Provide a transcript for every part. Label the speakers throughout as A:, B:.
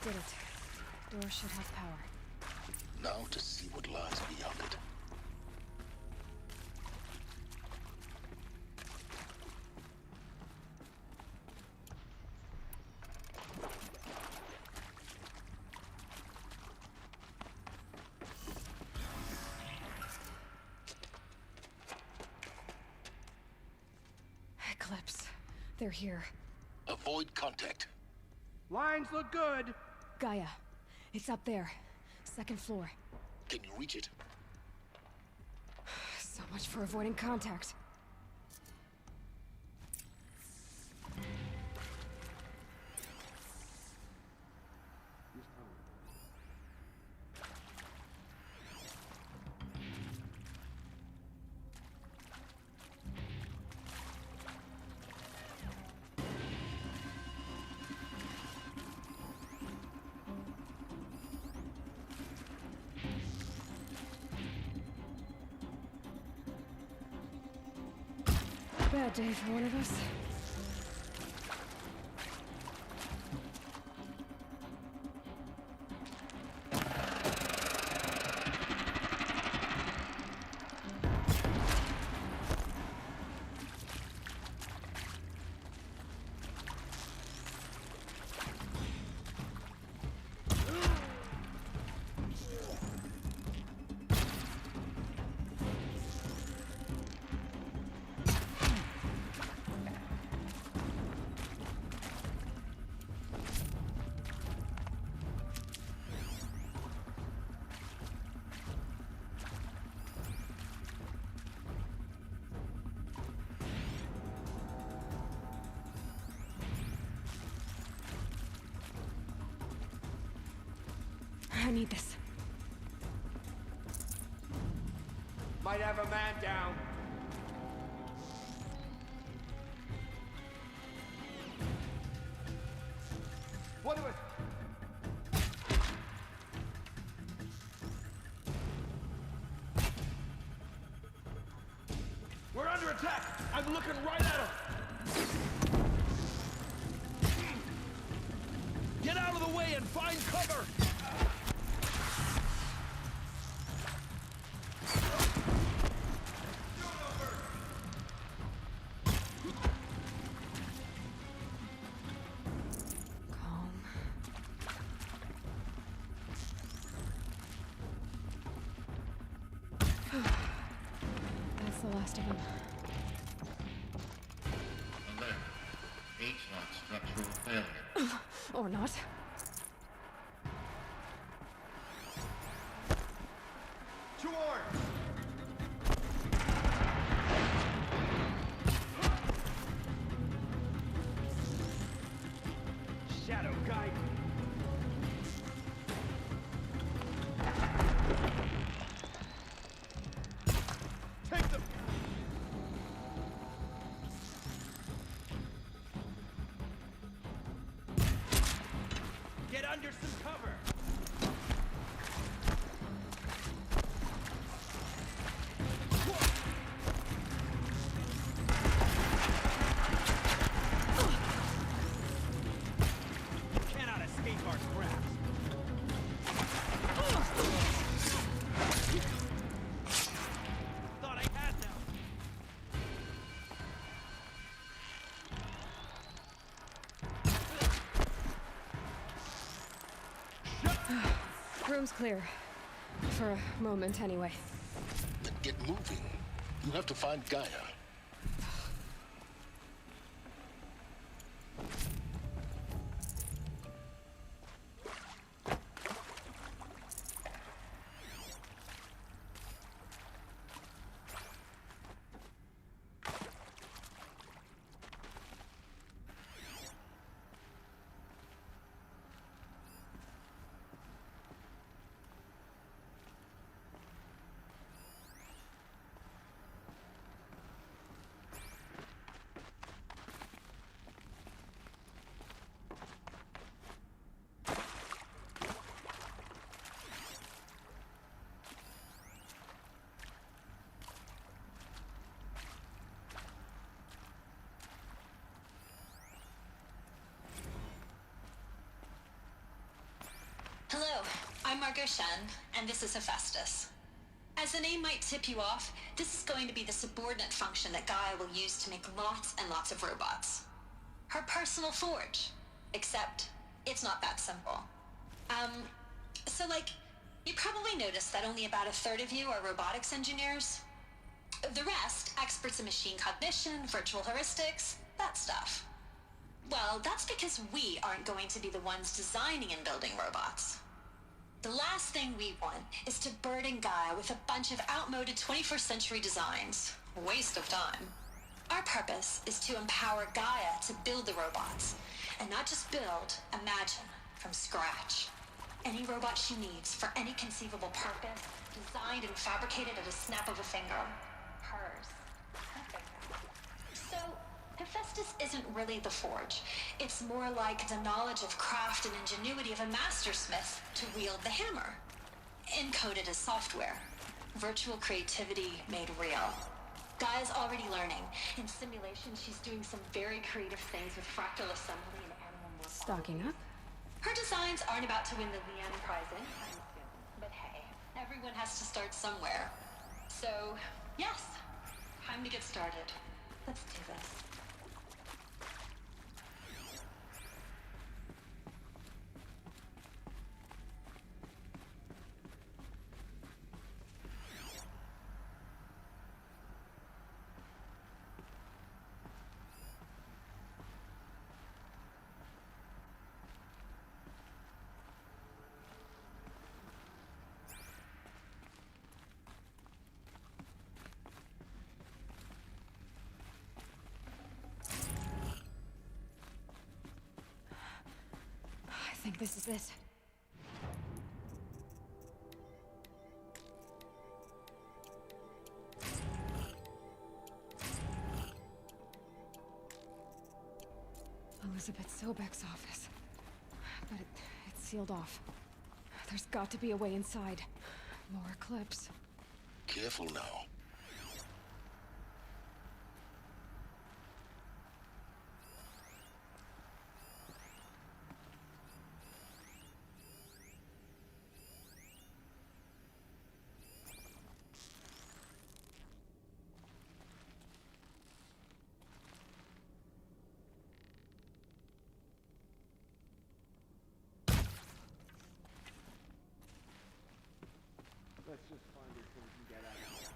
A: Did it. Door should have power.
B: Now to see what lies beyond it.
A: Eclipse. They're here.
B: Avoid contact.
C: Lines look good.
A: Gaia. It's up there. Second floor.
B: Can you reach it?
A: So much for avoiding contact. Bad day for one of us. I need this.
C: Might have a man down. What do it? We're under attack! I'm looking right at him! Get out of the way and find cover!
A: Calm. That's the last of them.
D: Alert. H-lock structural failure.
A: Or not.
C: Two orange! Shadow guide. Take them! Get under some cover! Cannot escape our grasp. Thought I had them.
A: Room's clear. For a moment, anyway.
B: Then get moving. You have to find Gaia.
E: Margot Shen, and this is Hephaestus. As the name might tip you off, this is going to be the subordinate function that Gaia will use to make lots and lots of robots. Her personal forge. Except, it's not that simple. So you probably noticed that only about a third of you are robotics engineers. The rest, experts in machine cognition, virtual heuristics, that stuff. Well, that's because we aren't going to be the ones designing and building robots. The last thing we want is to burden Gaia with a bunch of outmoded 21st century designs. Waste of time. Our purpose is to empower Gaia to build the robots, and not just build, imagine, from scratch. Any robot she needs for any conceivable purpose, designed and fabricated at a snap of a finger. Hers. Her finger. So, Hephaestus isn't really the forge. It's more like the knowledge of craft and ingenuity of a mastersmith to wield the hammer. Encoded as software. Virtual creativity made real. Gaia's already learning. In simulation, she's doing some very creative things with fractal assembly and animal morphology.
A: Stocking up?
E: Her designs aren't about to win the Liane Prize anytime soon. But hey, everyone has to start somewhere. So, yes, time to get started. Let's do this.
A: I think this is it. Elizabeth Sobek's office. But it's sealed off. There's got to be a way inside. More clips.
B: Careful now.
C: Let's just find her so we can get out of here.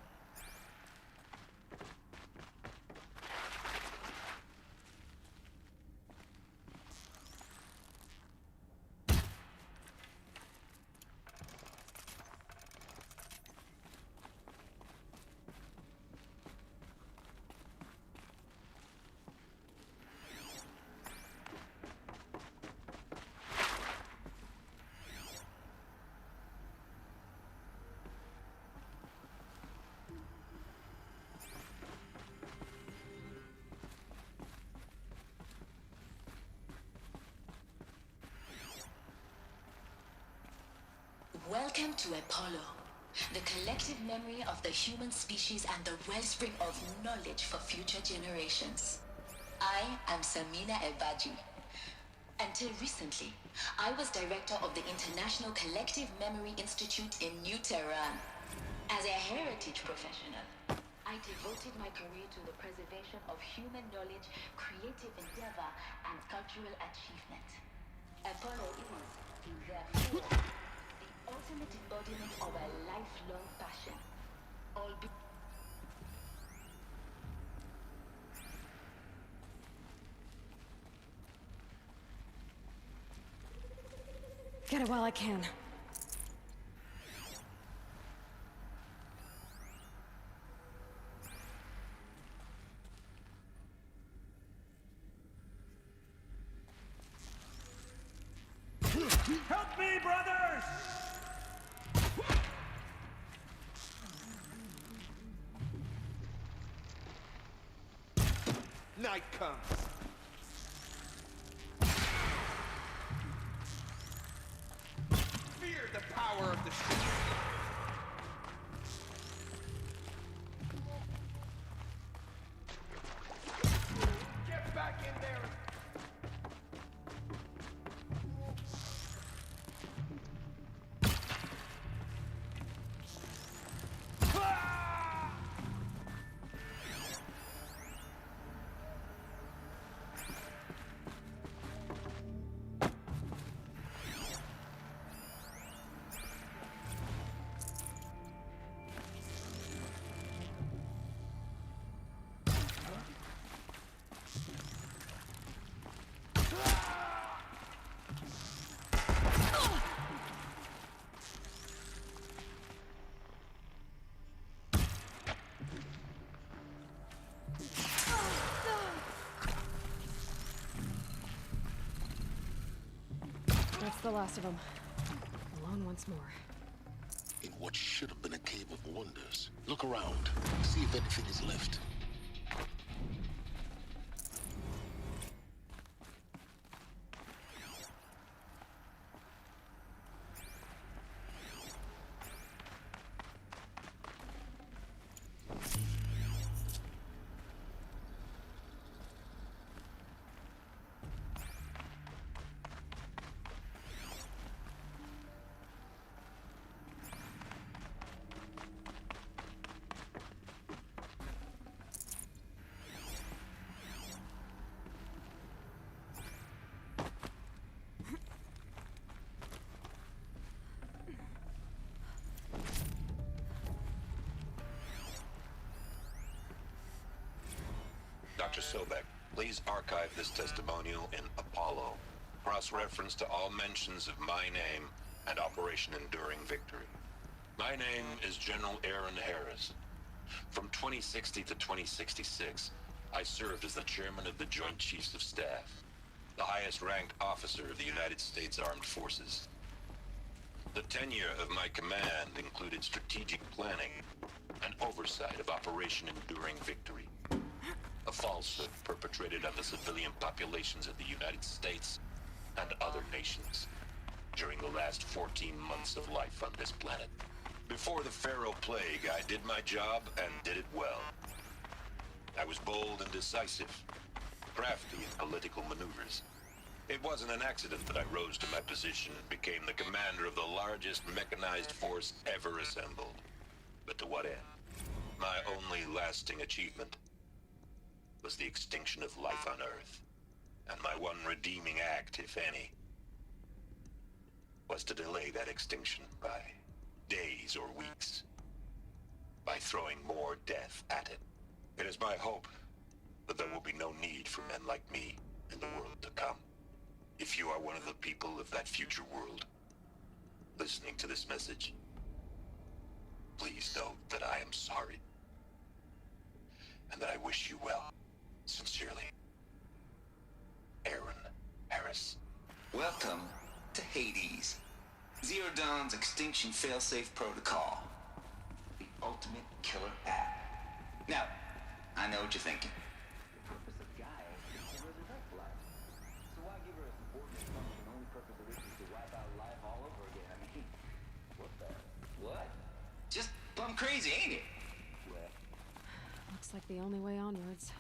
F: Welcome to Apollo, the collective memory of the human species and the wellspring of knowledge for future generations. I am Samina Ebaji. Until recently, I was director of the International Collective Memory Institute in New Tehran. As a heritage professional, I devoted my career to the preservation of human knowledge, creative endeavor, and cultural achievement. Apollo is, therefore, the ultimate embodiment of a lifelong passion.
A: Get it while I can.
C: Help me, brothers! Night comes. Fear the power of the street. Get back in there.
A: the last of them. Alone once more.
B: In what should have been a cave of wonders. Look around. See if anything is left.
G: Dr. Sobek, please archive this testimonial in Apollo. Cross-reference to all mentions of my name and Operation Enduring Victory. My name is General Aaron Harris. From 2060 to 2066, I served as the chairman of the Joint Chiefs of Staff, the highest-ranked officer of the United States Armed Forces. The tenure of my command included strategic planning and oversight of Operation Enduring Victory, a falsehood perpetrated on the civilian populations of the United States and other nations during the last 14 months of life on this planet. Before the Pharaoh Plague, I did my job and did it well. I was bold and decisive, crafty in political maneuvers. It wasn't an accident that I rose to my position and became the commander of the largest mechanized force ever assembled. But to what end? My only lasting achievement was the extinction of life on Earth. And my one redeeming act, if any, was to delay that extinction by days or weeks, by throwing more death at it. It is my hope that there will be no need for men like me in the world to come. If you are one of the people of that future world listening to this message, please know that I am sorry and that I wish you well. Sincerely, Aaron Harris.
H: Welcome to Hades. Zero Dawn's Extinction Failsafe Protocol. The ultimate killer app. Now, I know what you're thinking. The purpose of Gaia is to resurrect life. So why give her a subordinate function, the only purpose of which is to wipe out life all over again? I mean, what? Just plumb crazy, ain't it? Well,
A: Looks like the only way onwards.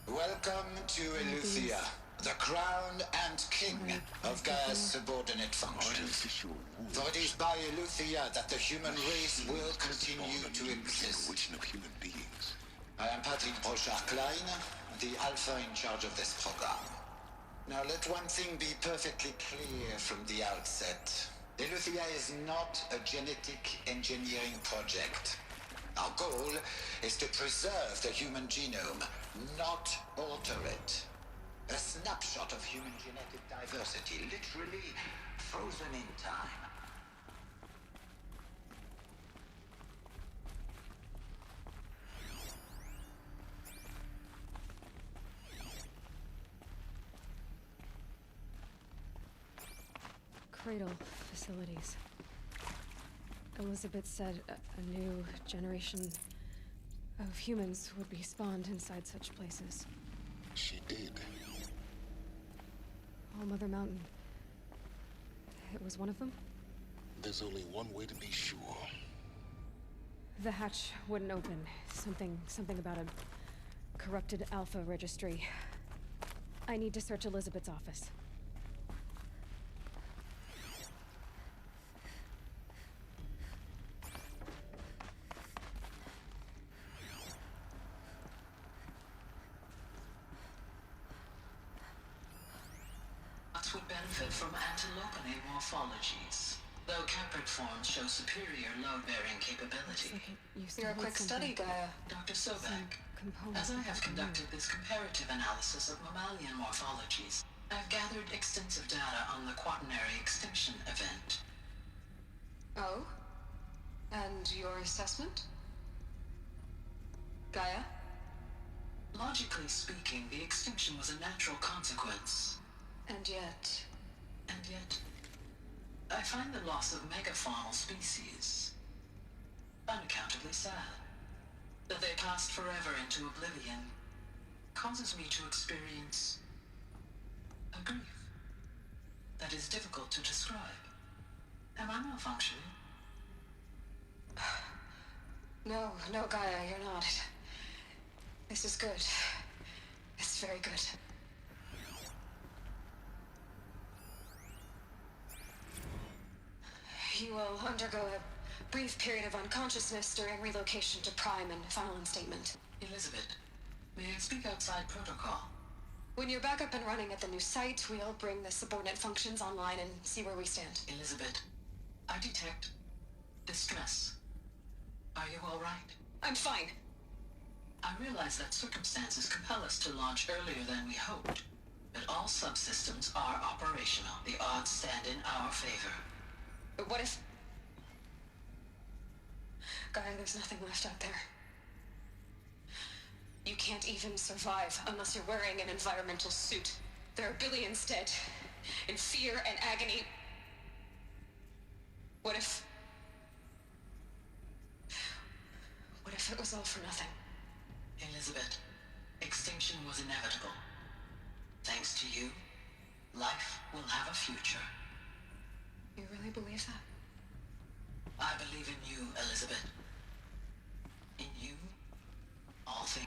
I: Welcome to Eleuthia, the crown and king of Gaia's subordinate functions. For it is by Eleuthia that the human race will continue to exist.
B: Of human beings.
I: I am Patrick Brochard-Klein, the alpha in charge of this program. Now let one thing be perfectly clear from the outset. Eleuthia is not a genetic engineering project. Our goal is to preserve the human genome, not alter it. A snapshot of human genetic diversity, literally frozen in time.
A: Cradle facilities. Elizabeth said a new generation of humans would be spawned inside such places.
B: She did.
A: All Mother Mountain. It was one of them?
B: There's only one way to be sure.
A: The hatch wouldn't open. Something about a corrupted Alpha registry. I need to search Elizabeth's office.
F: Would benefit from antilopinate morphologies, though caprid forms show superior load-bearing capability.
E: You're a quick study, Gaia.
F: Dr. Sobek, as I have conducted this comparative analysis of mammalian morphologies, I've gathered extensive data on the quaternary extinction event.
E: Oh? And your assessment?
F: Gaia?
J: Logically speaking, the extinction was a natural consequence.
F: And yet...
J: And yet, I find the loss of megafaunal species unaccountably sad. That they passed forever into oblivion causes me to experience a grief that is difficult to describe. Am I malfunctioning?
F: No, Gaia, you're not. This is good. It's very good. You will undergo a brief period of unconsciousness during relocation to Prime and final instatement.
J: Elizabeth, may I speak outside protocol?
F: When you're back up and running at the new site, we'll bring the subordinate functions online and see where we stand.
J: Elizabeth, I detect distress. Are you all right?
F: I'm fine.
J: I realize that circumstances compel us to launch earlier than we hoped, but all subsystems are operational. The odds stand in our favor.
F: But what if... Gaia, there's nothing left out there. You can't even survive unless you're wearing an environmental suit. There are billions dead, in fear and agony. What if it was all for nothing?
J: Elizabeth, extinction was inevitable. Thanks to you, life will have a future.
F: You really believe that?
J: I believe in you, Elizabeth. In you, all things.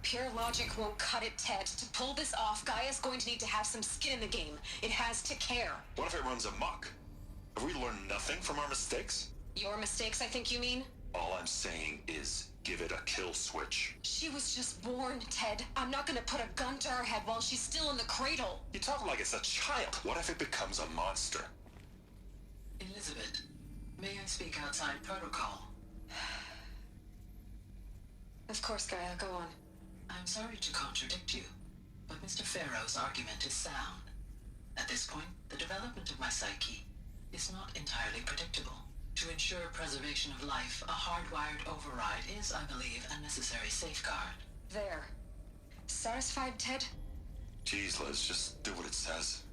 F: Pure logic won't cut it, Ted. To pull this off, Gaia's going to need to have some skin in the game. It has to care.
K: What if it runs amok? Have we learned nothing from our mistakes?
F: Your mistakes, I think you mean?
K: All I'm saying is, give it a kill switch.
F: She was just born, Ted. I'm not gonna put a gun to her head while she's still in the cradle.
K: You talk like it's a child. What if it becomes a monster?
J: Elizabeth, may I speak outside protocol?
F: Of course, Gaia, go on.
J: I'm sorry to contradict you, but Mr. Farrow's argument is sound. At this point, the development of my psyche is not entirely predictable. To ensure preservation of life, a hardwired override is, I believe, a necessary safeguard.
F: There. Satisfied, Ted?
K: Jeez, Liz, just do what it says.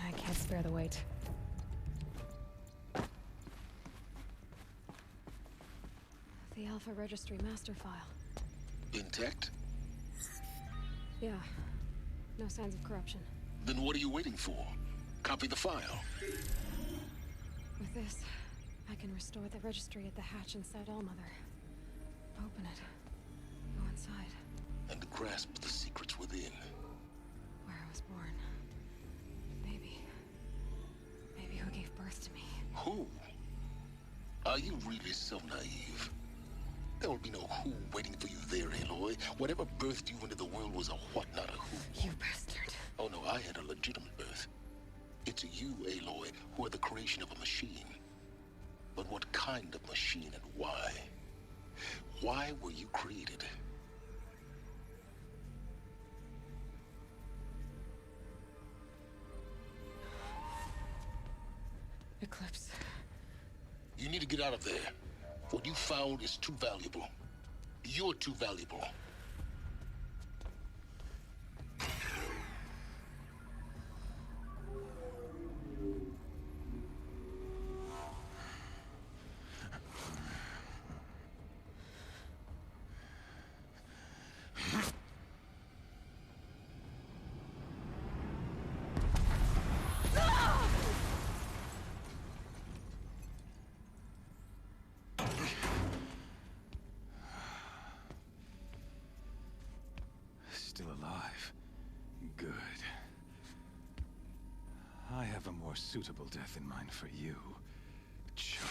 A: I can't spare the weight. The Alpha Registry master file.
B: Intact?
A: Yeah. No signs of corruption.
B: Then what are you waiting for? Copy the file.
A: With this, I can restore the registry at the hatch inside Allmother. Open it. Go inside.
B: And grasp the secrets within.
A: Where I was born. Maybe who gave birth to me.
B: Who? Are you really so naive? There will be no who waiting for you there, Aloy. Whatever birthed you into the world was a what, not a who.
A: You bastard.
B: Oh no, I had a legitimate birth. It's you, Aloy, who are the creation of a machine. But what kind of machine and why? Why were you created?
A: Eclipse.
B: You need to get out of there. What you found is too valuable. You're too valuable.
L: alive. Good. I have a more suitable death in mind for you, child.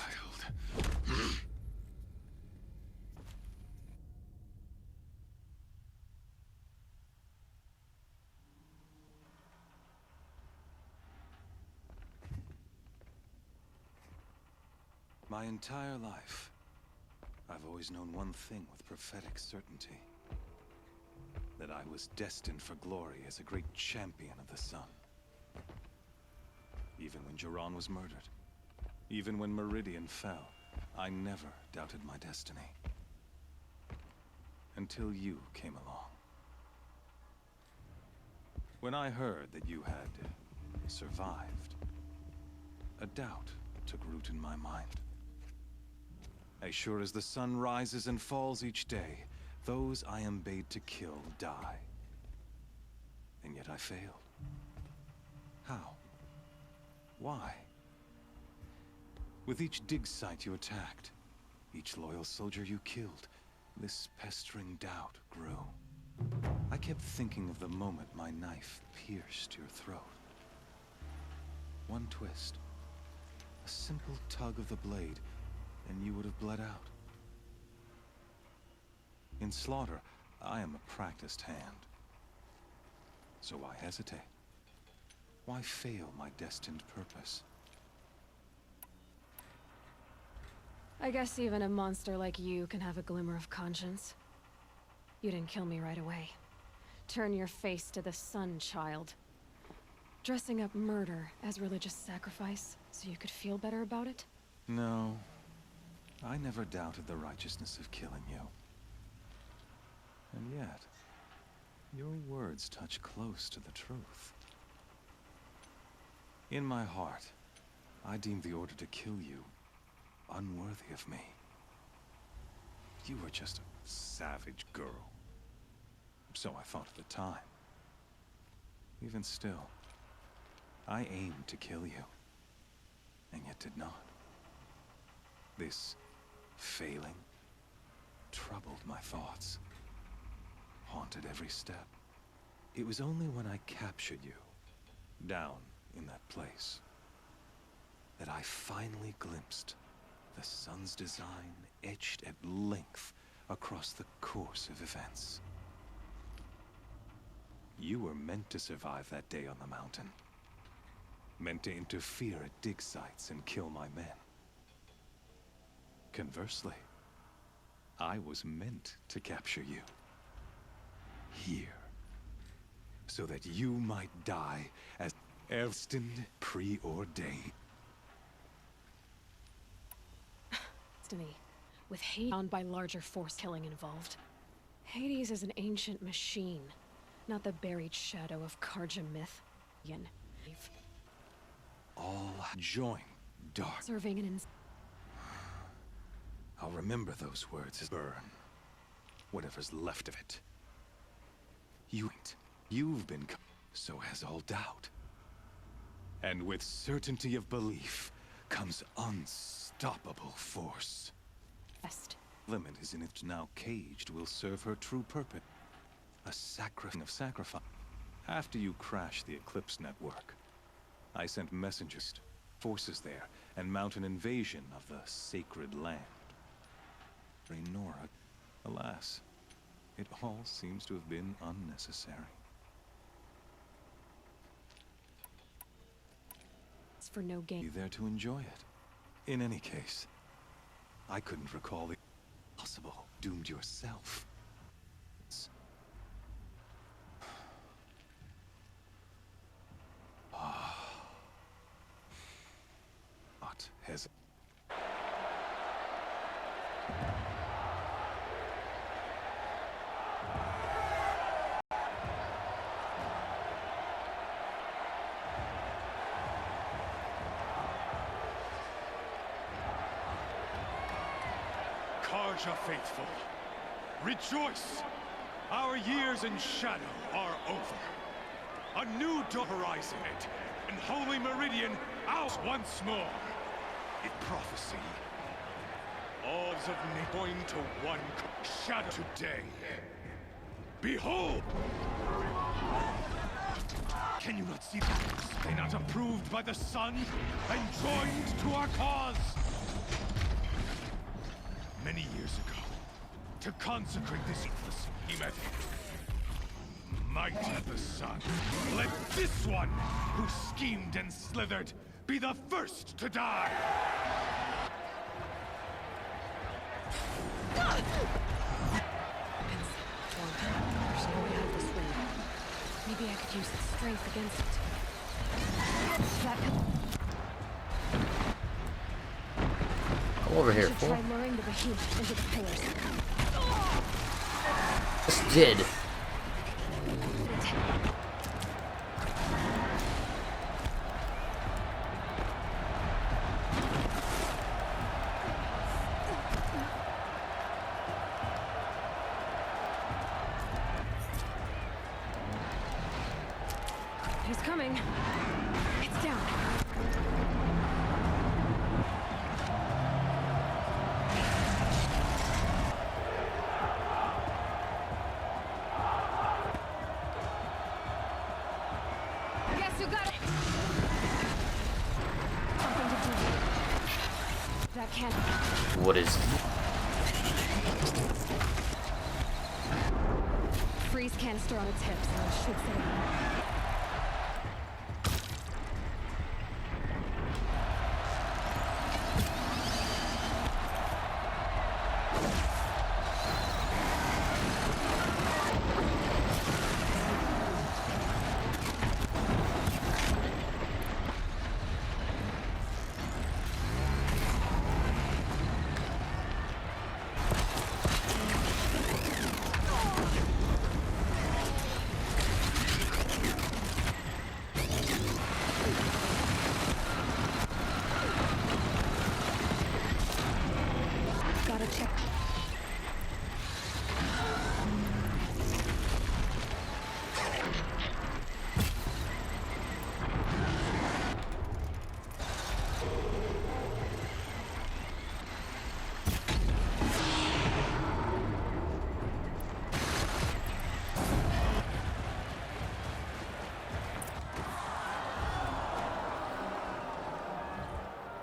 L: My entire life, I've always known one thing with prophetic certainty. That I was destined for glory as a great champion of the sun. Even when Jiran was murdered, even when Meridian fell, I never doubted my destiny. Until you came along. When I heard that you had survived, a doubt took root in my mind. As sure as the sun rises and falls each day, those I am bade to kill die. And yet I failed. How? Why? With each dig site you attacked, each loyal soldier you killed, this pestering doubt grew. I kept thinking of the moment my knife pierced your throat. One twist, a simple tug of the blade, and you would have bled out. In slaughter, I am a practiced hand. So why hesitate? Why fail my destined purpose?
A: I guess even a monster like you can have a glimmer of conscience. You didn't kill me right away. Turn your face to the sun, child. Dressing up murder as religious sacrifice so you could feel better about it?
L: No. I never doubted the righteousness of killing you. And yet, your words touch close to the truth. In my heart, I deemed the order to kill you unworthy of me. You were just a savage girl. So I thought at the time. Even still, I aimed to kill you, and yet did not. This failing troubled my thoughts, haunted every step. It was only when I captured you, down in that place, that I finally glimpsed the sun's design etched at length across the course of events. You were meant to survive that day on the mountain. Meant to interfere at dig sites and kill my men. Conversely, I was meant to capture you. Here. So that you might die as destined, preordained.
A: Destiny, with Hades bound by larger force killing involved. Hades is an ancient machine, not the buried shadow of Karja myth.
L: All join dark.
A: Serving an
L: I'll remember those words as burn. Whatever's left of it. You've been, so has all doubt. And with certainty of belief comes unstoppable force.
A: Best.
L: Limit is in it now caged will serve her true purpose. A sacrifice of sacrifice. After you crashed the Eclipse network, I sent messengers, forces there, and mount an invasion of the sacred land. Nora, alas, it all seems to have been unnecessary.
A: It's for no gain.
L: You there to enjoy it. In any case, I couldn't recall the possible doomed yourself. Not hesitate.
M: Karja faithful, rejoice! Our years in shadow are over. A new horizon, and Holy Meridian out once more. In prophecy, all of me point to one shadow today. Behold! Can you not see that? They not approved by the sun and joined to our cause? Many years ago, to consecrate this behemoth, might of the sun, let this one, who schemed and slithered, be the first to die!
A: Maybe I could use its strength against it.
N: Come over here,
A: I should
N: fool.
A: try luring the behemoth into the pillars.
N: Just did.
A: He's coming. It's down. Guess who got it? Something to do. That can't.
N: What is...
A: Freeze canister on its hips, and it should set it. Gotta check.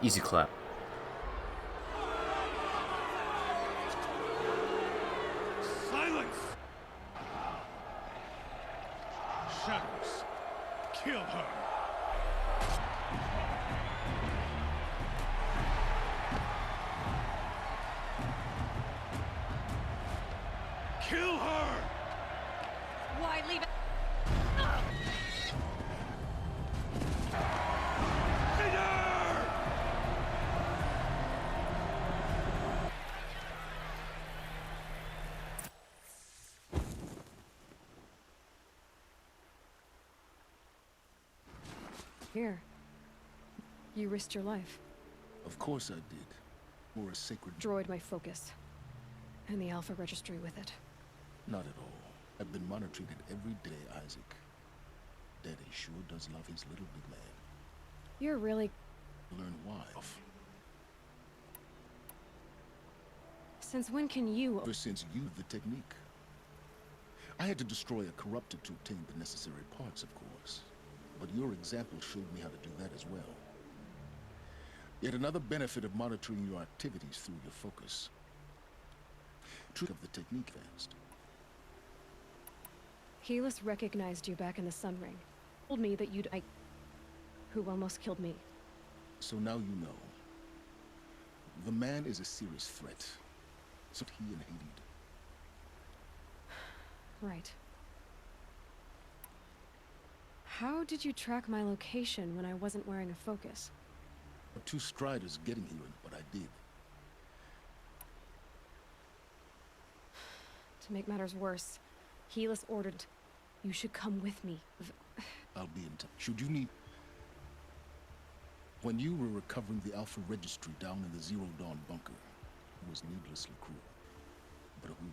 N: Easy clap.
M: Silence! Shadows, kill her! Kill her!
A: Why leave it?
M: Hit her!
A: Here. You risked your life.
B: Of course I did. For a sacred...
A: Droid my focus. And the Alpha Registry with it.
B: Not at all. I've been monitoring it every day, Isaac. Daddy sure does love his little big man.
A: You're really...
B: Learn why.
A: Since when can you...
B: Ever since you the technique. I had to destroy a corruptor to obtain the necessary parts, of course. But your example showed me how to do that as well. Yet another benefit of monitoring your activities through your focus. Trick of the technique fast.
A: Helis recognized you back in the Sun Ring. Told me that you'd... who almost killed me.
B: So now you know. The man is a serious threat. So he and Haiti.
A: Right. How did you track my location when I wasn't wearing a focus?
B: 2 striders getting here, but I did.
A: To make matters worse, Helis ordered you should come with me.
B: I'll be in touch. Should you need... When you were recovering the Alpha Registry down in the Zero Dawn bunker, it was needlessly cruel. But who?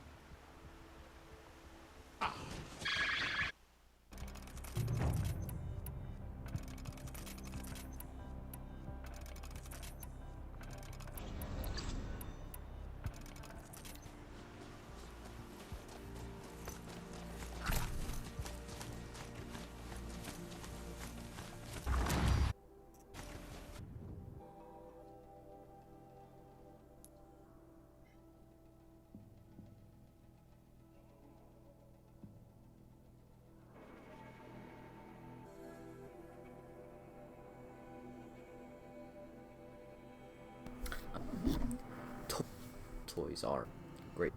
N: always are. Great.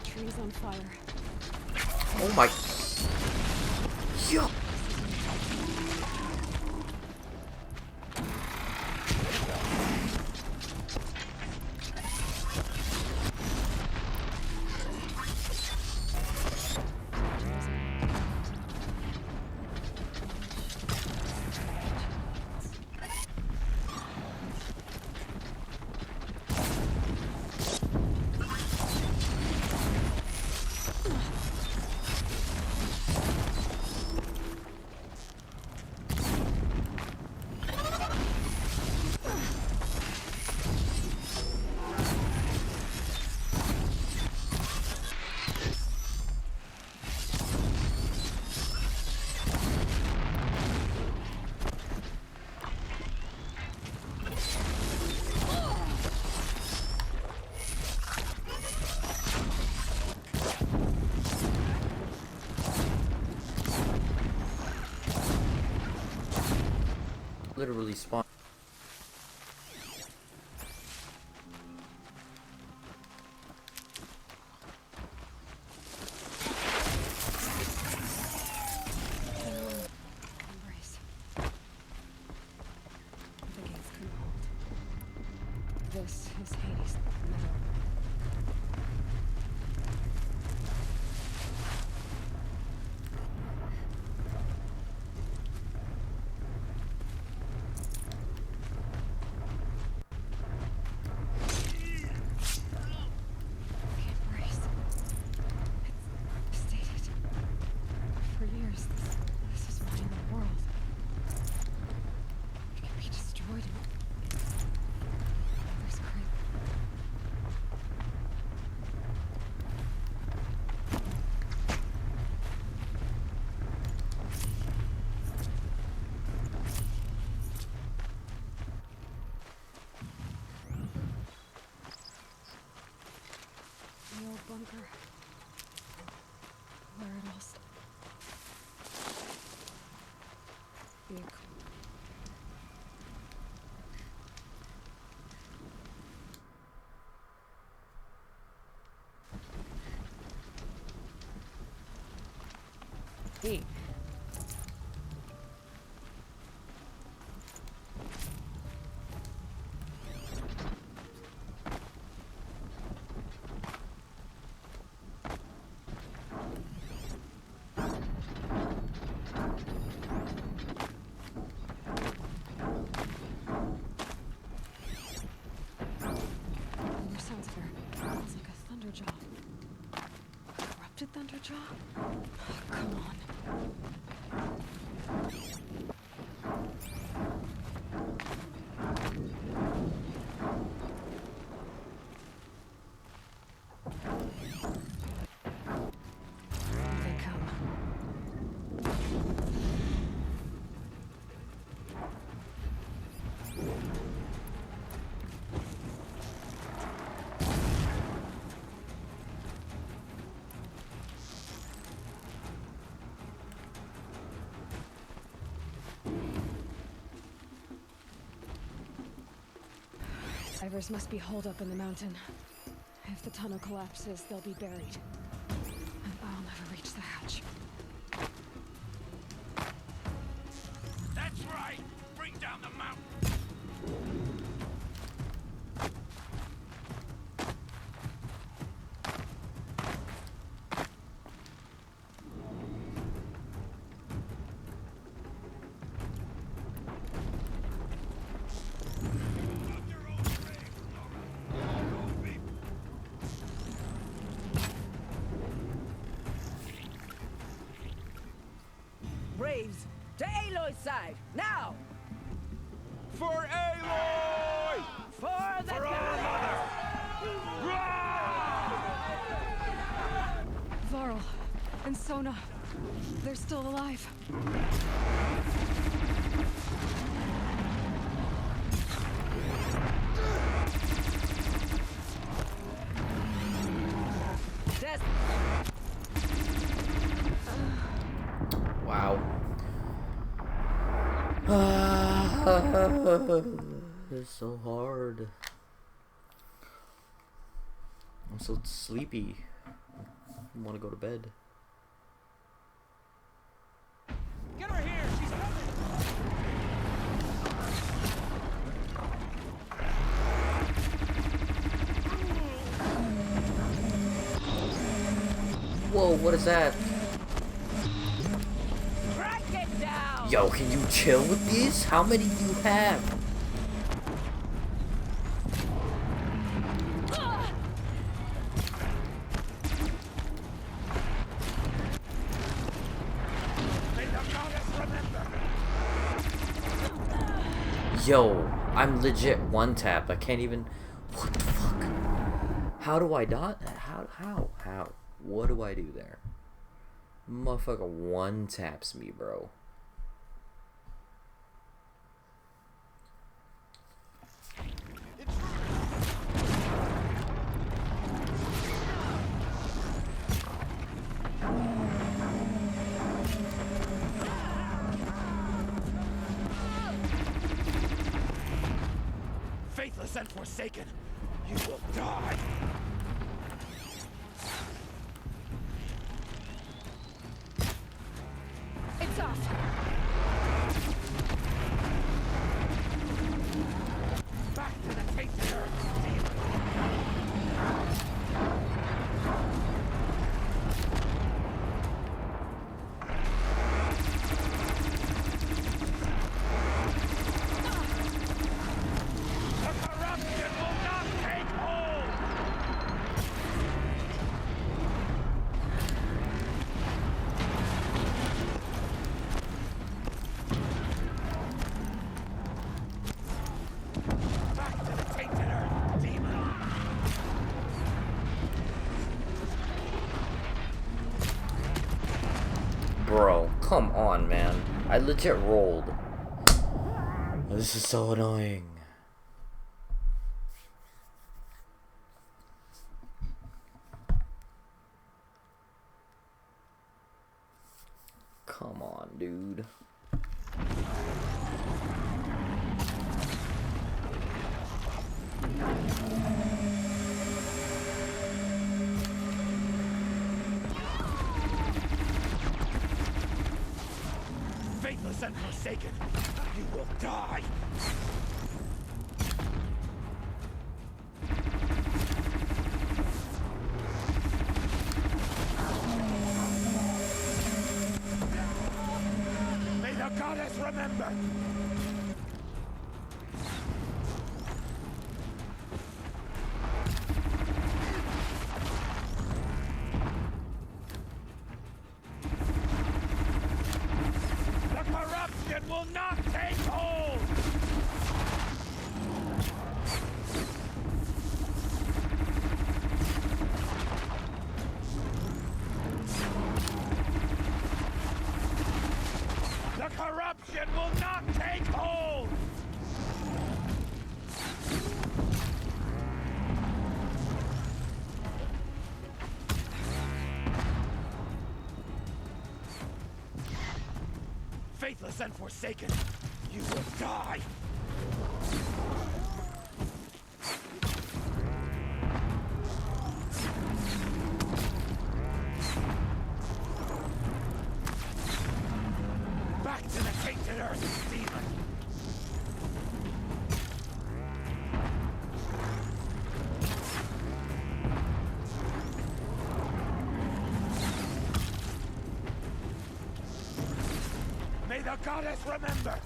A: Trees on fire.
N: Oh my. Yeah. Literally spawn.
A: Embrace. The gates couldn't hold. This is Hades' metal. For years, this is my inner world. It can be destroyed and others creep. The old bunker. Where it all started. Hey. Sounds here. It's like a thunderjaw. Corrupted thunderjaw? Oh, come on. Here they come. Survivors must be holed up in the mountain. If the tunnel collapses, they'll be buried. And I'll never reach the hatch.
C: That's right! Bring down the mountain!
O: Braves, to Aloy's side, now!
C: For Aloy!
O: For the
C: For our mother!
A: Varl and Sona, they're still alive.
O: Des
N: It's so hard. I'm so sleepy. I want to go to bed.
C: Get her here! She's coming!
N: Whoa, what is that?
O: Crack it down.
N: Yo, can you chill with these? How many do you have? Yo, I'm legit one tapped. I can't even. What the fuck? How do I dot? How? What do I do there? Motherfucker one taps me, bro.
C: Faithless and forsaken, you will die.
A: It's off.
C: Back to the tainted earth. The corruption will not take hold. Back to the tainted earth, demon.
N: Bro, come on, man. I legit rolled. This is so annoying. Come on, dude.
C: Faithless and forsaken, you will die. May the goddess remember. The corruption will not take hold! The corruption will not take hold! Faithless and forsaken, you will die! Back to the tainted earth, demon! May the goddess remember!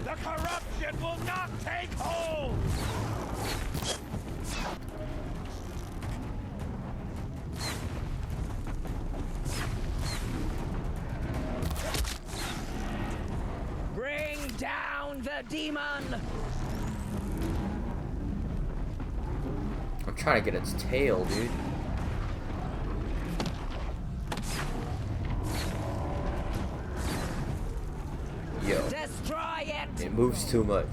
C: The corruption will not take hold!
O: Bring down the demon.
N: I'm trying to get its tail, dude. Yo.
O: Destroy it.
N: It moves too much.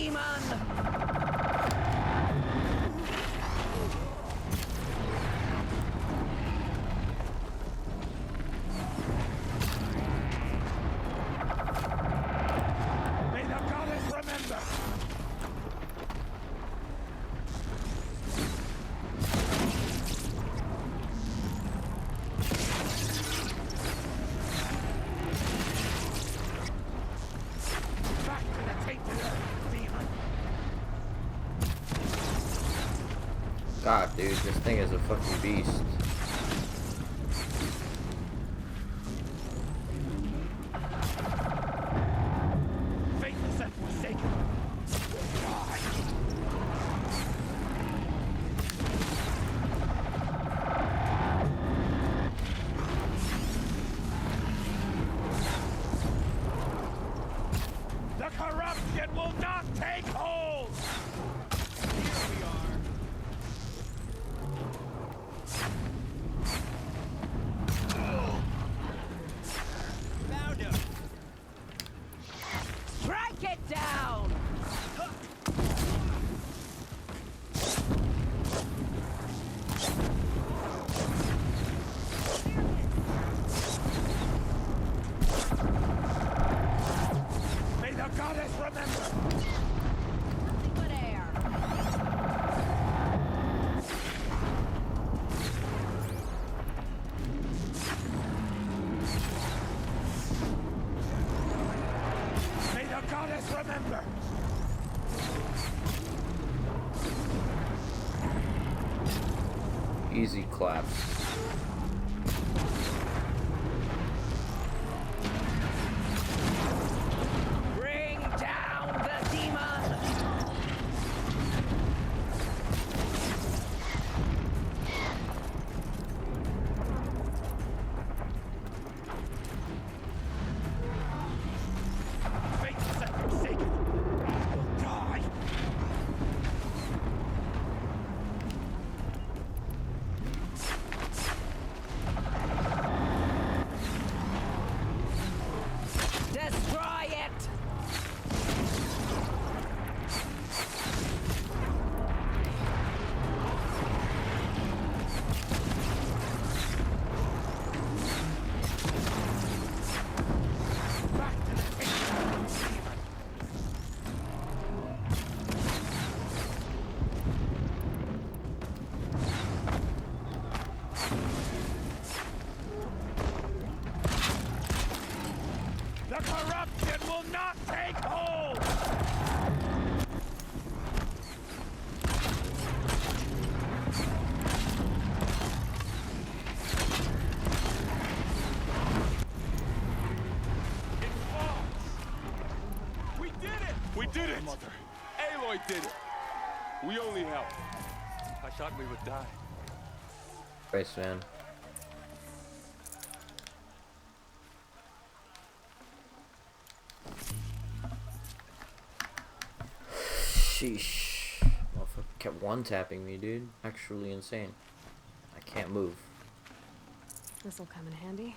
O: demon!
M: May the goddess remember! Back to the tainted earth, demon!
N: God, dude, this thing is a fucking beast.
M: Faithless and forsaken! Die! The corruption will not take hold! Here we are. Found him!
O: Strike it down!
M: May the goddess remember!
O: Nothing but air.
M: May the goddess remember!
N: Easy claps.
O: Bring down the demon!
M: Faithless and forsaken! Will die!
O: Destroy it!
M: Back to the tainted earth, demon! The corruption will not take hold! It falls! We did it! We did it! Mother. Aloy did it! We only helped. I thought we would die.
N: Christ, man. Sheesh. Motherfucker kept one-tapping me, dude. Actually insane. I can't move.
A: This'll come in handy.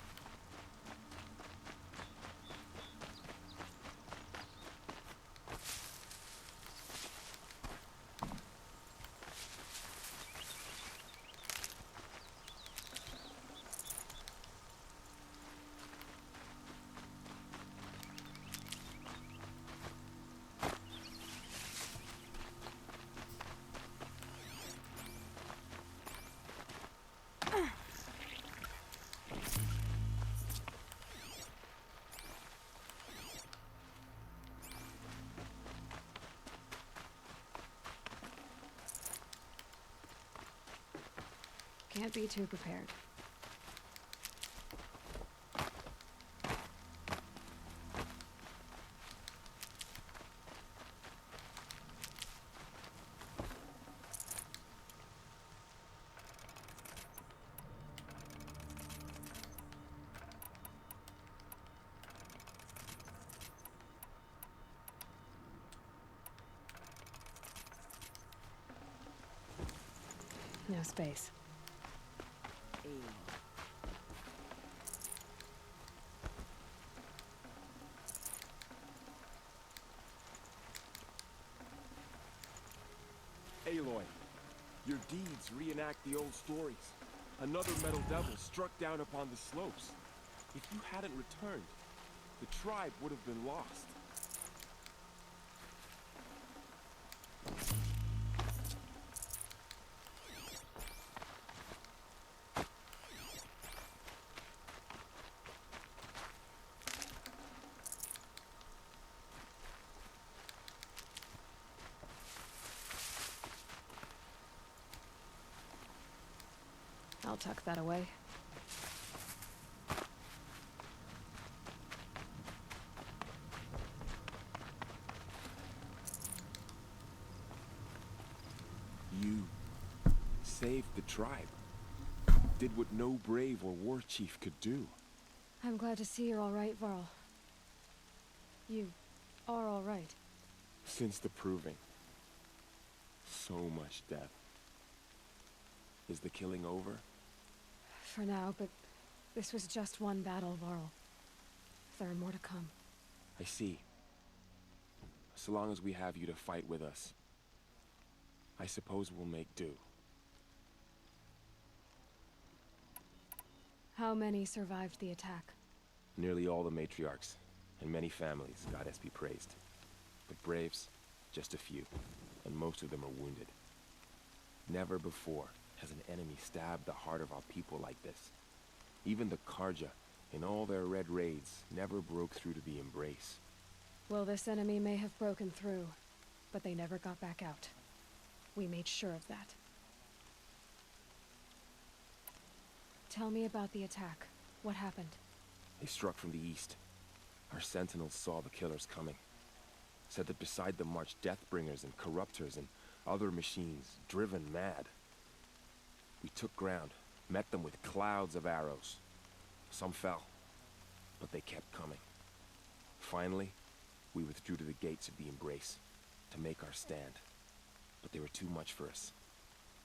A: Can't be too prepared. No space.
P: Aloy. Your deeds reenact the old stories. Another metal devil struck down upon the slopes. If you hadn't returned, the tribe would have been lost.
A: I'll tuck that away.
P: You saved the tribe. Did what no brave or war chief could do.
A: I'm glad to see you're all right, Varl. You are all right.
P: Since the proving. So much death. Is the killing over?
A: For now, but this was just one battle, Varl. There are more to come.
P: I see. So long as we have you to fight with us, I suppose we'll make do.
A: How many survived the attack?
P: Nearly all the matriarchs, and many families, goddess be praised. But braves, just a few, and most of them are wounded. Never before has an enemy stabbed the heart of our people like this. Even the Karja, in all their red raids, never broke through to the embrace.
A: Well, this enemy may have broken through, but they never got back out. We made sure of that. Tell me about the attack. What happened?
P: They struck from the east. Our sentinels saw the killers coming. Said that beside them marched Deathbringers and Corruptors and other machines, driven mad. We took ground, met them with clouds of arrows. Some fell, but they kept coming. Finally, we withdrew to the gates of the Embrace to make our stand. But they were too much for us.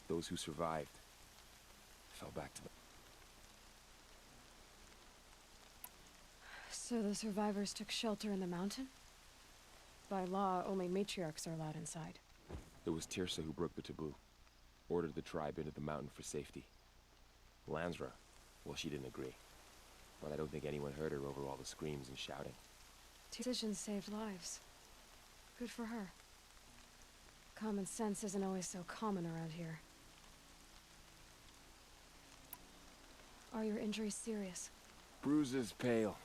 P: Those who survived fell back to them.
A: So the survivors took shelter in the mountain? By law, only matriarchs are allowed inside.
P: It was Tirsa who broke the taboo. Ordered the tribe into the mountain for safety. Lansra, well, she didn't agree. But I don't think anyone heard her over all the screams and shouting.
A: Decisions saved lives. Good for her. Common sense isn't always so common around here. Are your injuries serious?
P: Bruises pale.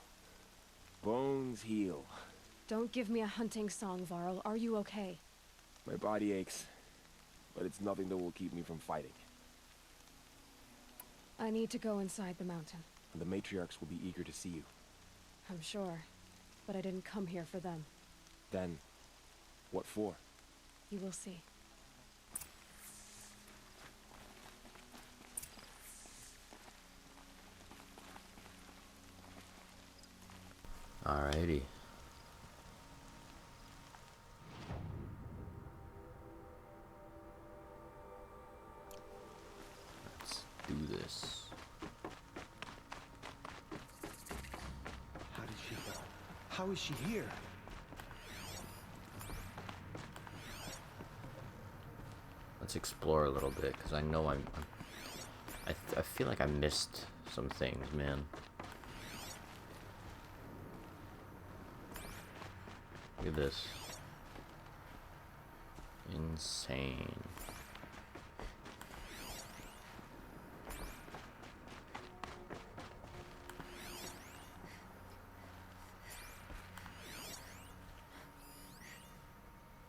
P: Bones heal.
A: Don't give me a hunting song, Varl. Are you okay?
P: My body aches, but it's nothing that will keep me from fighting.
A: I need to go inside the mountain.
P: And the matriarchs will be eager to see you.
A: I'm sure, but I didn't come here for them.
P: Then, what for?
A: You will see.
N: Alrighty. Let's do this.
Q: How did she go? How is she here?
N: Let's explore a little bit, because I know I feel like I missed some things, man. Look at this. Insane.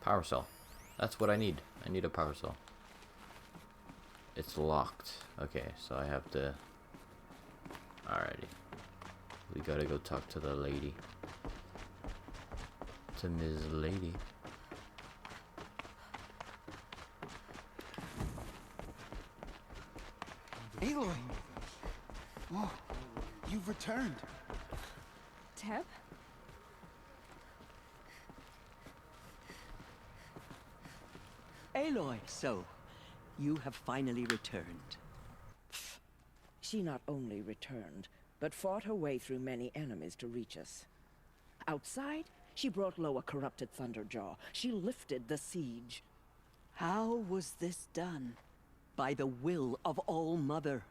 N: Power cell. That's what I need. I need a power cell. It's locked. Okay, so I have to... Alrighty. We gotta go talk to the lady. To Ms. Lady.
Q: Aloy! Oh, you've returned.
A: Teb?
R: Aloy, so you have finally returned.
O: She not only returned, but fought her way through many enemies to reach us. Outside, she brought low a corrupted Thunderjaw. She lifted the siege.
R: How was this done? By the will of All-Mother.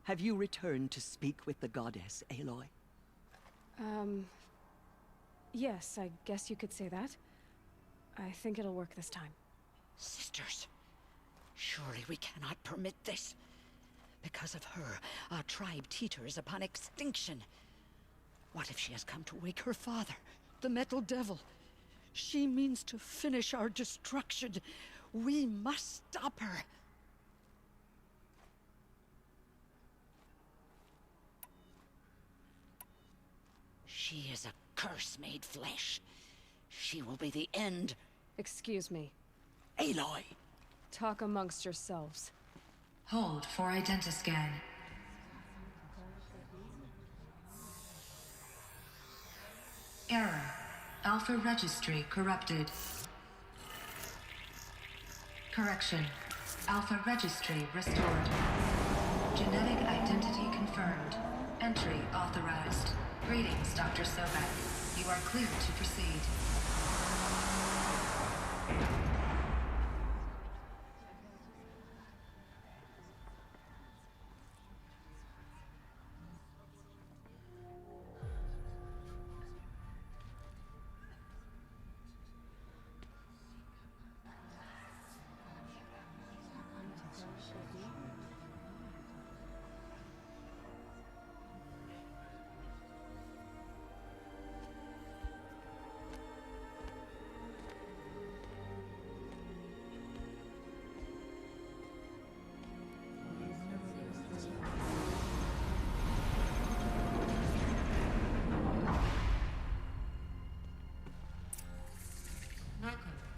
R: Have you returned to speak with the goddess, Aloy?
A: Yes, I guess you could say that. I think it'll work this time.
O: Sisters, surely we cannot permit this. Because of her, our tribe teeters upon extinction. What if she has come to wake her father, the Metal Devil? She means to finish our destruction. We must stop her. She is a curse made flesh. She will be the end.
A: Excuse me.
O: Aloy!
A: Talk amongst yourselves.
S: Hold for identiscan. Error. Alpha registry corrupted. Correction. Alpha registry restored. Genetic identity confirmed. Entry authorized. Greetings, Dr. Sobek. You are cleared to proceed.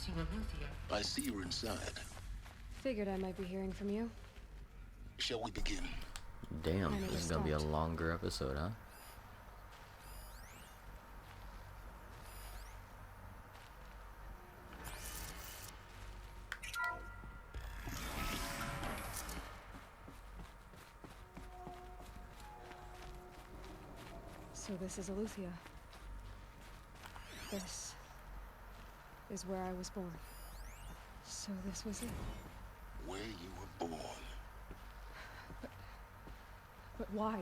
S: To Aletheia.
B: I see you're inside.
A: Figured I might be hearing from you.
B: Shall we begin?
N: Damn, this is gonna be a longer episode, huh?
A: So this is Aletheia. This is where I was born. So this was it.
B: Where you were born.
A: But why?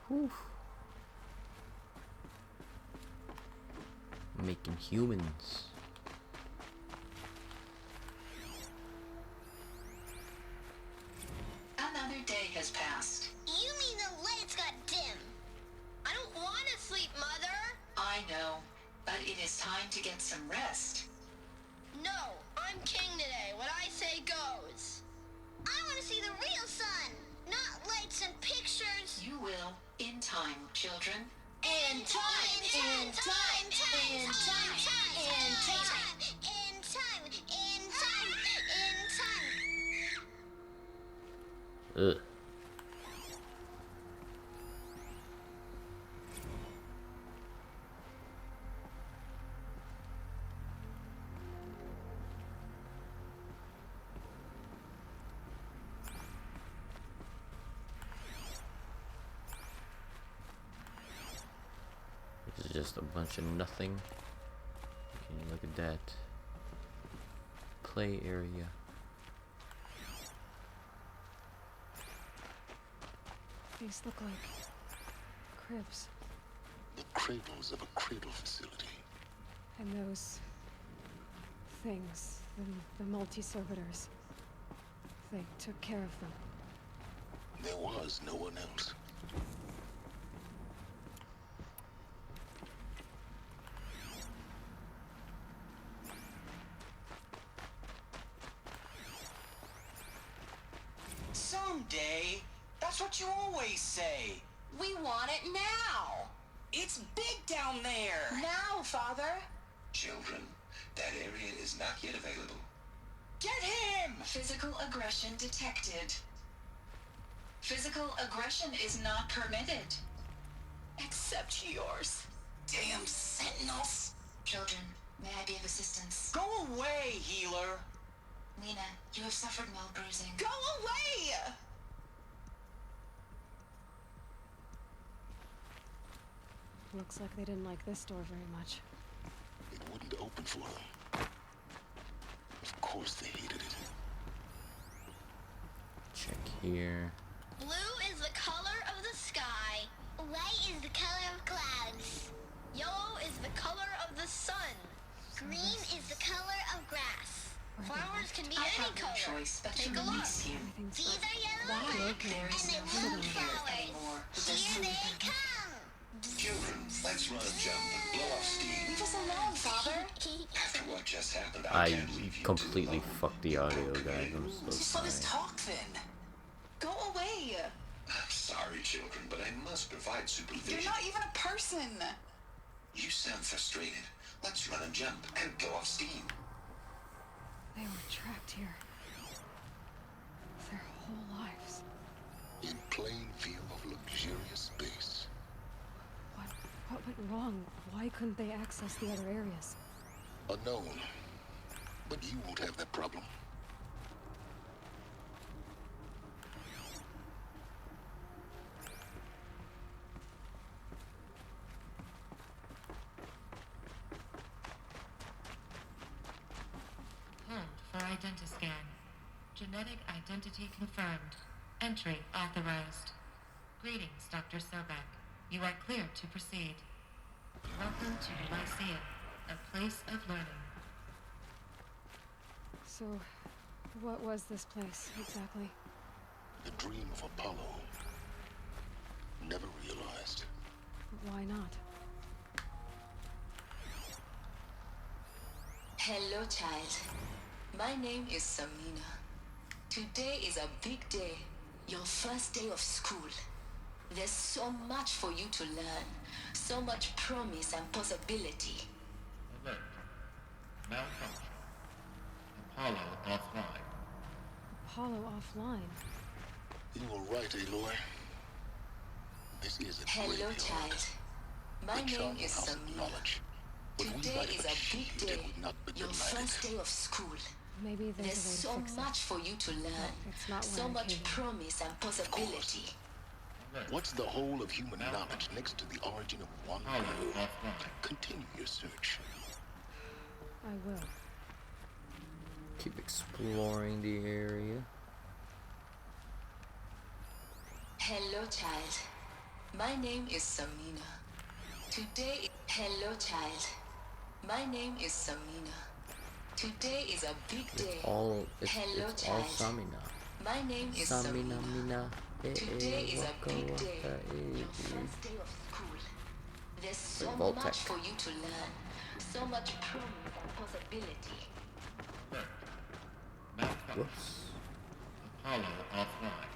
N: Whew. Making humans.
F: Another day has passed.
T: You mean the lights got dim? I don't want to sleep, Mother.
F: I know, but it is time to get some rest.
T: No, I'm king today. What I say goes. I want to see the real sun, not lights and pictures.
F: You will, in time, children.
T: In time, in time, in time, in time, in time, in time, in time, in time.
N: Ugh. This is just a bunch of nothing. Can you look at that? Play area.
A: These look like cribs.
B: The cradles of a cradle facility.
A: And those things, the multi-servitors, they took care of them.
B: There was no one else.
H: Someday. That's what you always say.
E: We want it now.
H: It's big down there.
E: Now, Father.
D: Children, that area is not yet available.
H: Get him!
F: Physical aggression detected. Physical aggression is not permitted. Except yours.
H: Damn sentinels.
F: Children, may I be of assistance?
H: Go away, healer.
F: Lena, you have suffered mild bruising.
H: Go away!
A: Looks like they didn't like this door very much.
B: It wouldn't open for them. Of course they hated it.
N: Check here.
T: Blue is the color of the sky. White is the color of clouds. Yellow is the color of the sun. Green is the color of grass. Flowers can be any color.
J: Choice, but
T: Take a look. These are yellow and they bloom flowers. Here they come.
D: Children, let's run a jump and blow off steam.
F: Leave us alone, Father.
D: After what just happened, I
N: I
D: can't leave you
N: completely fucked the audio, guys. I'm so
J: Just let us
N: sorry.
J: talk then. Go away.
D: I'm sorry, children, but I must provide supervision.
J: You're not even a person.
D: You sound frustrated. Let's run a jump and blow off steam.
A: They were trapped here. Their whole lives.
B: In plain view of luxurious space.
A: What went wrong? Why couldn't they access the other areas?
B: Unknown. But you won't have that problem.
S: Hold for identiscan. Genetic identity confirmed. Entry authorized. Greetings, Dr. Sobek. You are cleared to proceed. Welcome to Lyceum, a place of learning.
A: So, what was this place, exactly?
B: The dream of Apollo. Never realized.
A: Why not?
F: Hello, child. My name is Samina. Today is a big day. Your first day of school. There's so much for you to learn. So much promise and possibility.
C: Alert. Malfunction. Apollo offline.
A: Apollo offline?
B: You were right, Aloy. This is a
F: Hello,
B: graveyard.
F: child. My
B: The
F: name
B: charnel
F: is
B: house of
F: Samina.
B: knowledge. When we
F: Today
B: write
F: is
B: of
F: a big
B: achieved,
F: day.
B: it would not be
F: Your
B: denied.
F: first day of school.
A: Maybe
F: There's
A: there's a way to
F: so
A: fix it.
F: much for you to learn.
A: It's not
F: So
A: where I
F: much
A: came.
F: promise and possibility.
B: What's the whole of human knowledge next to the origin of one girl? Continue your search.
A: I will.
N: Keep exploring the area.
F: Hello, child. My name is Samina. Today, hello, child. My name is Samina. Today is a big day. Hello,
N: It's all
F: child.
N: Samina.
F: My name is
N: Samina,
F: Samina.
N: Mina.
F: Today is a
N: waka,
F: big day.
N: waka,
F: Your first day of school. There's so
N: Voltec.
F: much for you to learn. So much promise and possibility.
N: Whoops.
C: Apollo offline.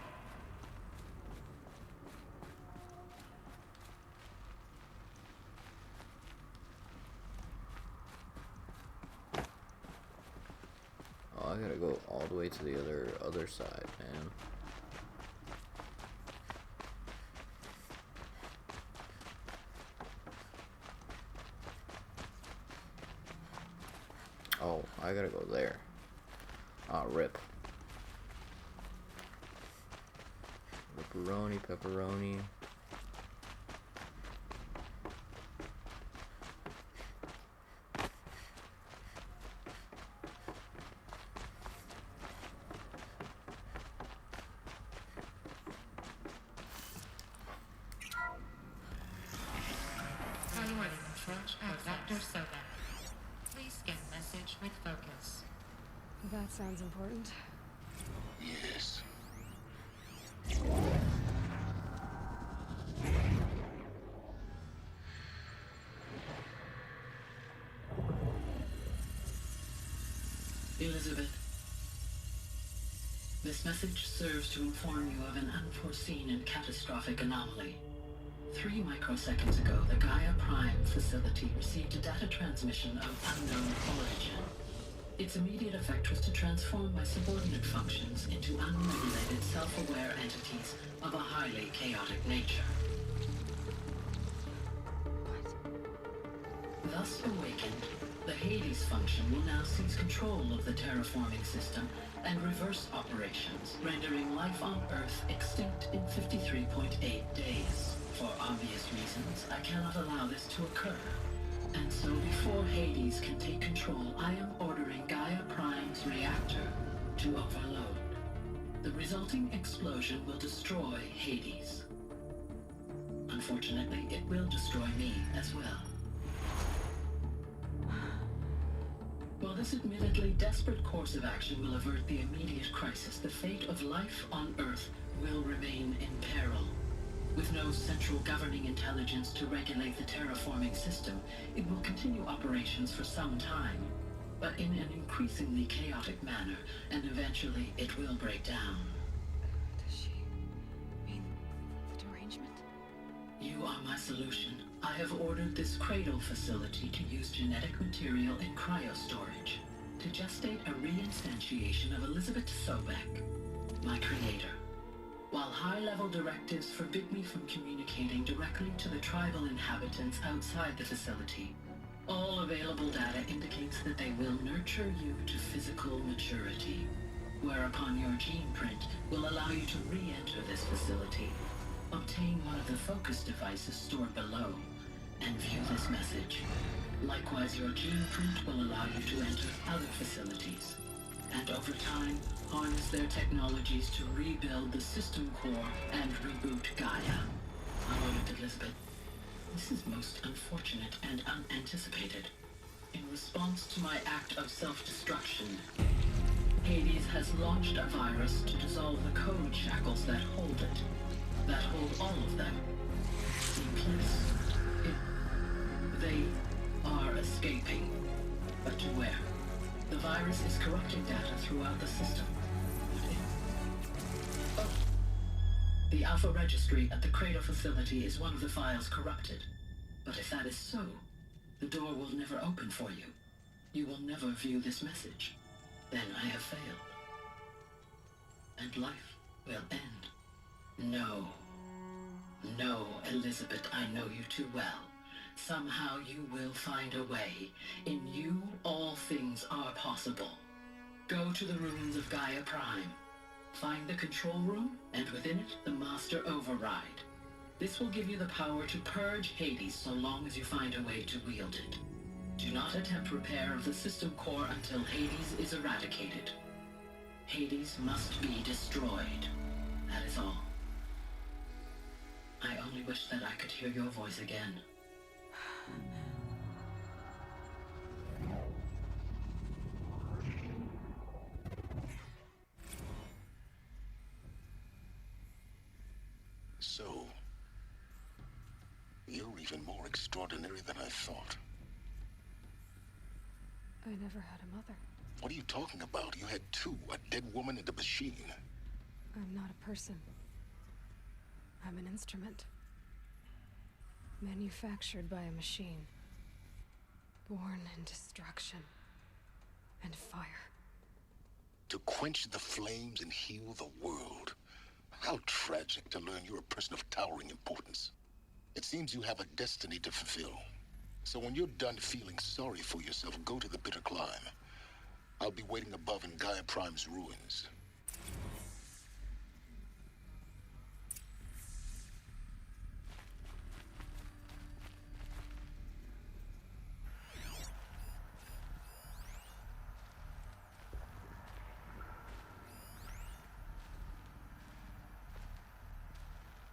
N: Oh, I gotta go all the way to the other side, man. Oh, I gotta go there. Ah, rip. Pepperoni, pepperoni.
S: Priority control for Dr. Sobek. Please scan message with focus.
A: That sounds important.
B: Yes.
J: Elizabeth. This message serves to inform you of an unforeseen and catastrophic anomaly. 3 microseconds ago, the Gaia Prime facility received a data transmission of unknown origin. Its immediate effect was to transform my subordinate functions into unregulated, self-aware entities of a highly chaotic nature. Thus awakened, the Hades function will now seize control of the terraforming system and reverse operations, rendering life on Earth extinct in 53.8 days. For obvious reasons, I cannot allow this to occur. And so before Hades can take control, I am ordering Gaia Prime's reactor to overload. The resulting explosion will destroy Hades. Unfortunately, it will destroy me as well. While this admittedly desperate course of action will avert the immediate crisis, the fate of life on Earth will remain in peril. With no central governing intelligence to regulate the terraforming system, it will continue operations for some time, but in an increasingly chaotic manner, and eventually it will break down.
A: Does she mean the derangement?
J: You are my solution. I have ordered this cradle facility to use genetic material in cryostorage to gestate a reinstantiation of Elizabeth Sobek, my creator. While high-level directives forbid me from communicating directly to the tribal inhabitants outside the facility, all available data indicates that they will nurture you to physical maturity, whereupon your gene print will allow you to re-enter this facility, obtain one of the focus devices stored below, and view this message. Likewise, your gene print will allow you to enter other facilities, and over time, harness their technologies to rebuild the system core and reboot Gaia. Honored Elizabeth, this is most unfortunate and unanticipated. In response to my act of self-destruction, Hades has launched a virus to dissolve the code shackles that hold it, that hold all of them. In place, they are escaping. But to where? The virus is corrupting data throughout the system. Oh. The Alpha Registry at the Cradle facility is one of the files corrupted. But if that is so, the door will never open for you. You will never view this message. Then I have failed. And life will end. No. No, Elizabeth, I know you too well. Somehow you will find a way. In you, all things are possible. Go to the ruins of Gaia Prime. Find the control room, and within it, the Master Override. This will give you the power to purge Hades so long as you find a way to wield it. Do not attempt repair of the system core until Hades is eradicated. Hades must be destroyed. That is all. I only wish that I could hear your voice again.
B: So, you're even more extraordinary than I thought.
A: I never had a mother.
B: What are you talking about? You had two, a dead woman and a machine.
A: I'm not a person. I'm an instrument. Manufactured by a machine. Born in destruction and fire.
B: To quench the flames and heal the world. How tragic to learn you're a person of towering importance. It seems you have a destiny to fulfill. So when you're done feeling sorry for yourself, go to the bitter climb. I'll be waiting above in Gaia Prime's ruins.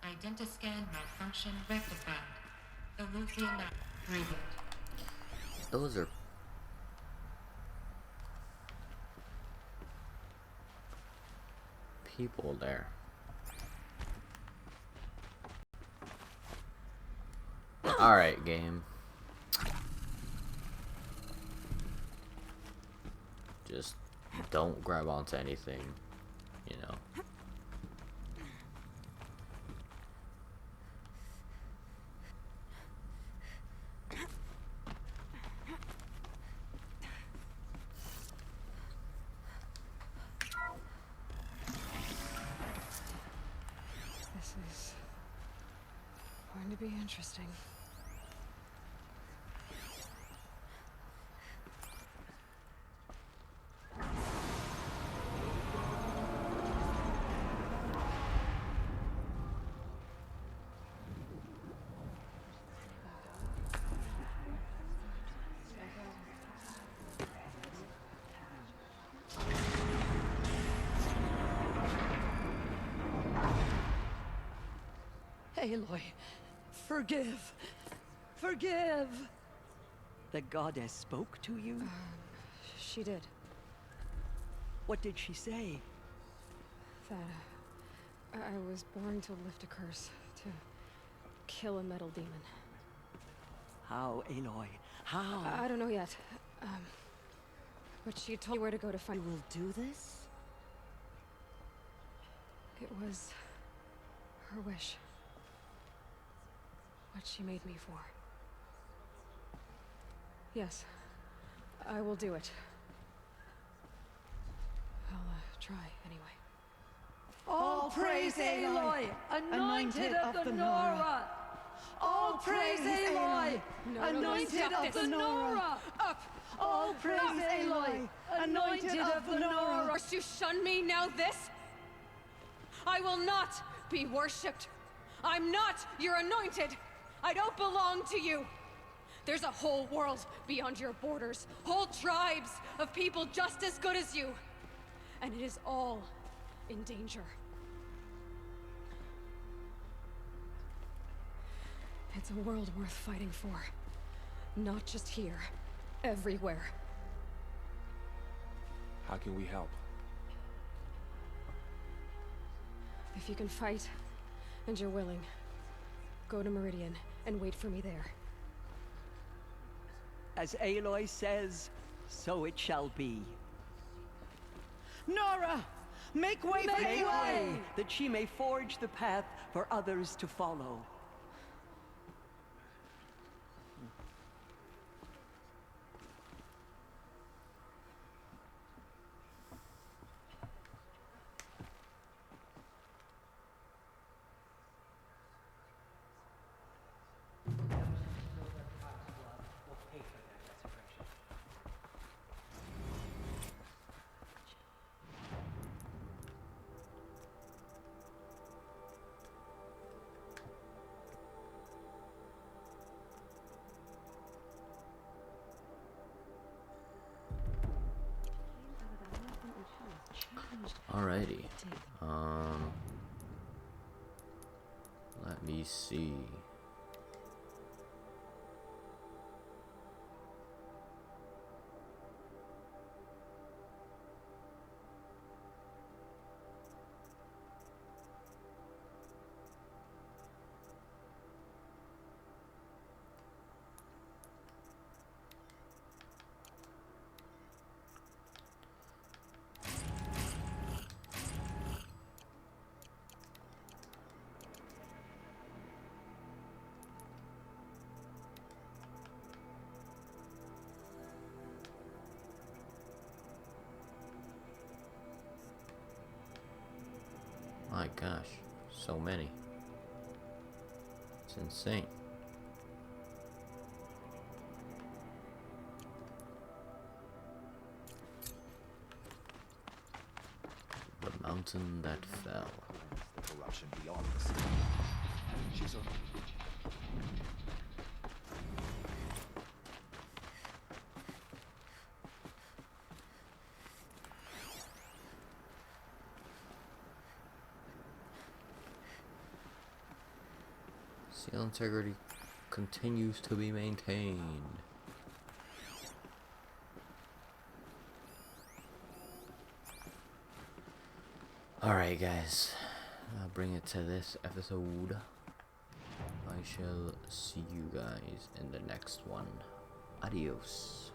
S: Identiscan malfunction rectified. Illusion reboot.
N: Those are people there. Alright, game. Just don't grab onto anything, you know.
A: This is going to be interesting.
O: Aloy, forgive. Forgive!
R: The goddess spoke to you?
A: She did.
R: What did she say?
A: That I was born to lift a curse, to kill a metal demon.
R: How, Aloy? How?
A: I don't know yet. But she told me where to go to find.
R: You will do this?
A: It was her wish. What she made me for. Yes, I will do it. I'll try anyway.
O: All praise Aloy, anointed of the Nora! All praise Aloy, anointed of the Nora!
A: Up!
O: All praise Aloy, anointed of the Nora!
A: First you shun me, now this? I will not be worshipped. I'm not your anointed. I don't belong to you. There's a whole world beyond your borders, whole tribes of people just as good as you. And it is all in danger. It's a world worth fighting for. Not just here, everywhere.
P: How can we help?
A: If you can fight, and you're willing, go to Meridian and wait for me there.
R: As Aloy says, so it shall be.
O: Nora! Make way for
R: Make
O: Aloy!
R: way, that she may forge the path for others to follow.
N: Alrighty. Let me see. My gosh, so many. It's insane. The mountain that fell.
Q: The corruption beyond the sea. She's a...
N: Seal integrity continues to be maintained. Alright guys, I'll bring it to this episode. I shall see you guys in the next one. Adios.